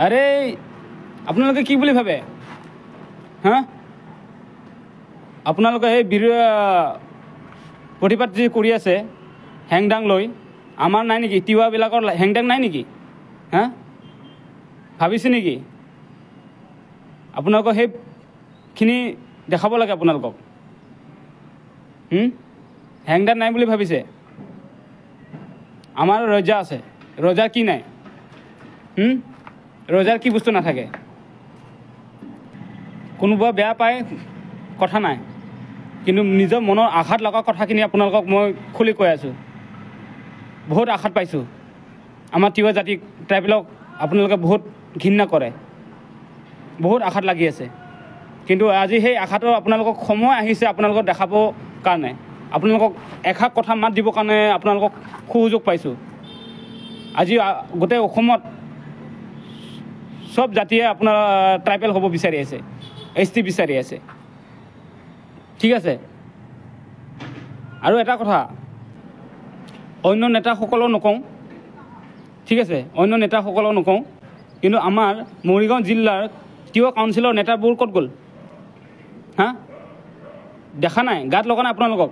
আৰে আপোনালোকে কি বুলি ভাবে হা আপোনালোকে এই প্ৰতিবাদ যি কৰি আছে হেংদাং লৈ আমাৰ নাই নেকি তিৱাবিলাকৰ হেংদাং নাই নেকি হা ভাবিছে নেকি আপোনালোকক সেইখিনি দেখাব লাগে আপোনালোকক হেংদাং নাই বুলি ভাবিছে আমাৰ ৰজা আছে ৰজাৰ কি নাই ৰজাৰ কি বস্তু নাথাকে কোনোবা বেয়া পায় কথা নাই কিন্তু নিজৰ মনৰ আঘাত লগা কথাখিনি আপোনালোকক মই খুলি কৈ আছোঁ বহুত আঘাত পাইছোঁ আমাৰ তিৱা জাতি ট্ৰাইবেলক আপোনালোকে বহুত ঘৃণা কৰে বহুত আঘাত লাগি আছে কিন্তু আজি সেই আঘাতৰ আপোনালোকক সময় আহিছে আপোনালোকক দেখাবৰ কাৰণে আপোনালোকক এষাৰ কথা মাত দিবৰ কাৰণে আপোনালোকক সুযোগ পাইছোঁ আজি গোটেই অসমত সব জাতিয়ে আপোনাৰ ট্ৰাইবেল হ'ব বিচাৰি আছে ST বিচাৰি আছে ঠিক আছে আৰু এটা কথা অন্য নেতাসকলক নকওঁ ঠিক আছে অন্য নেতাসকলক নকওঁ কিন্তু আমাৰ মৰিগাঁও জিলাৰ তিৱা কাউন্সিলৰ নেতাবোৰ ক'ত গ'ল হা দেখা নাই গাত লগা নাই আপোনালোকক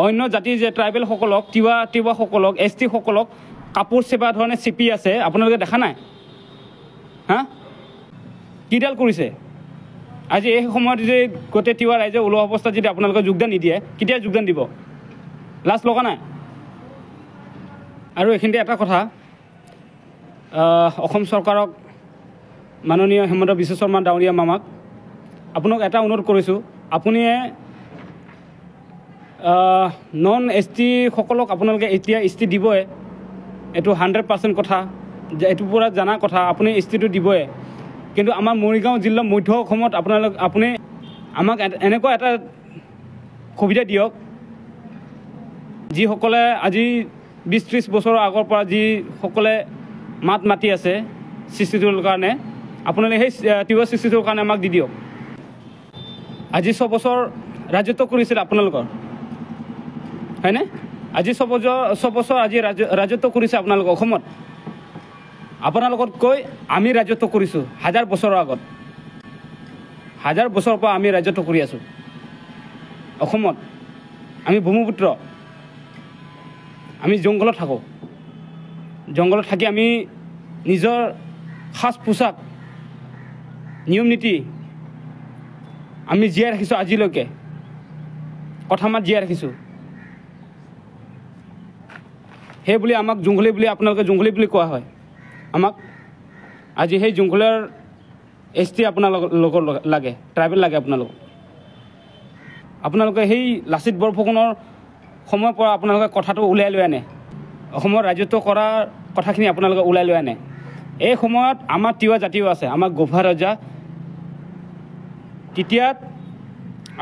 অন্য জাতি যে ট্ৰাইবেলসকলক তিৱাসকলক ST সকলক কাপোৰ চেবা ধৰণে চিপি আছে আপোনালোকে দেখা নাই হা কিডাল কৰিছে আজি এই সময়ত যে গোটেই তিৱা ৰাইজে ওলোৱা অৱস্থাত যদি আপোনালোকে যোগদান নিদিয়ে কেতিয়া যোগদান দিব লাজ লগা নাই আৰু এইখিনিতে এটা কথা অসম চৰকাৰক মাননীয় হেমন্ত বিশ্ব শৰ্মা ডাঙৰীয়া মামাক আপোনাক এটা অনুৰোধ কৰিছোঁ আপুনিয়ে নন ST সকলক আপোনালোকে এতিয়া ST দিবই এইটো 100% কথা এইটো পূৰা জানা কথা আপুনি STটো দিবই কিন্তু আমাৰ মৰিগাঁও জিলা মধ্য অসমত আপুনি আমাক এনেকুৱা এটা সুবিধা দিয়ক যিসকলে আজি 20-30 বছৰৰ আগৰ পৰা যিসকলে মাত মাতি আছে সৃষ্টিটোৰ কাৰণে আপোনালোকে সেই তিৱা সৃষ্টিটোৰ কাৰণে আমাক দি দিয়ক আজি 6 বছৰ ৰাজত্ব কৰিছিল আপোনালোকৰ হয়নে আজি 6 বছৰ আজি ৰাজত্ব কৰিছে আপোনালোকৰ অসমত আপোনালোকতকৈ আমি ৰাজত্ব কৰিছোঁ 1000 বছৰৰ আগত 1000 বছৰৰ পৰা আমি ৰাজত্ব কৰি আছোঁ অসমত আমি ব্ৰহ্মপুত্ৰ আমি জংঘলত থাকোঁ জংঘলত থাকি আমি নিজৰ সাজ পোছাক নিয়ম নীতি আমি জীয়াই ৰাখিছোঁ আজিলৈকে কথা মাত জীয়াই ৰাখিছোঁ সেই বুলি আমাক জংঘলী বুলি আপোনালোকে জংঘলী বুলি কোৱা হয় আমাক আজি সেই জংঘলৰ ST আপোনালোকৰ লাগে ট্ৰাইবেল লাগে আপোনালোকে সেই লাচিত বৰফুকনৰ সময়ৰ পৰা আপোনালোকে কথাটো উলিয়াই লৈ আনে অসমৰ ৰাজত্ব কৰাৰ কথাখিনি আপোনালোকে ওলাই লৈ আনে এই সময়ত আমাৰ তিৱা জাতিও আছে আমাৰ গোভা ৰজা তেতিয়াত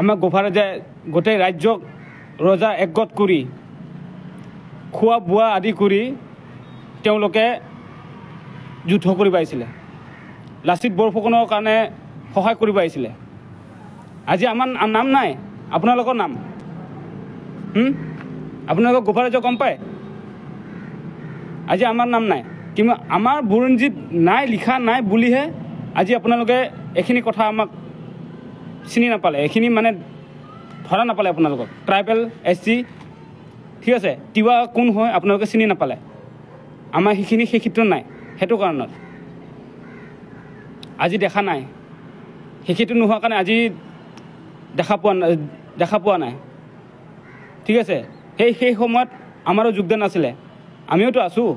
আমাৰ গোভা ৰজাই গোটেই ৰাজ্যক ৰজা একগত কৰি খোৱা বোৱা আদি কৰি তেওঁলোকে যুদ্ধ কৰিব আহিছিলে লাচিত বৰফুকনৰ কাৰণে সহায় কৰিব আহিছিলে আজি আমাৰ নাম নাই আপোনালোকৰ নাম আপোনালোকৰ গোভা ৰজা গম পায় আজি আমাৰ নাম নাই কিন্তু আমাৰ বুৰঞ্জীত নাই লিখা নাই বুলিহে আজি আপোনালোকে এইখিনি কথা আমাক চিনি নাপালে এইখিনি মানে ধৰা নাপালে আপোনালোকক ট্ৰাইবেল SC ঠিক আছে তিৱা কোন হয় আপোনালোকে চিনি নাপালে আমাৰ সেইখিনি সেই ক্ষেত্ৰত নাই সেইটো কাৰণত আজি দেখা নাই শিক্ষিত নোহোৱাৰ কাৰণে আজি দেখা পোৱা নাই ঠিক আছে সেই সময়ত আমাৰো যোগদান আছিলে আমিওতো আছোঁ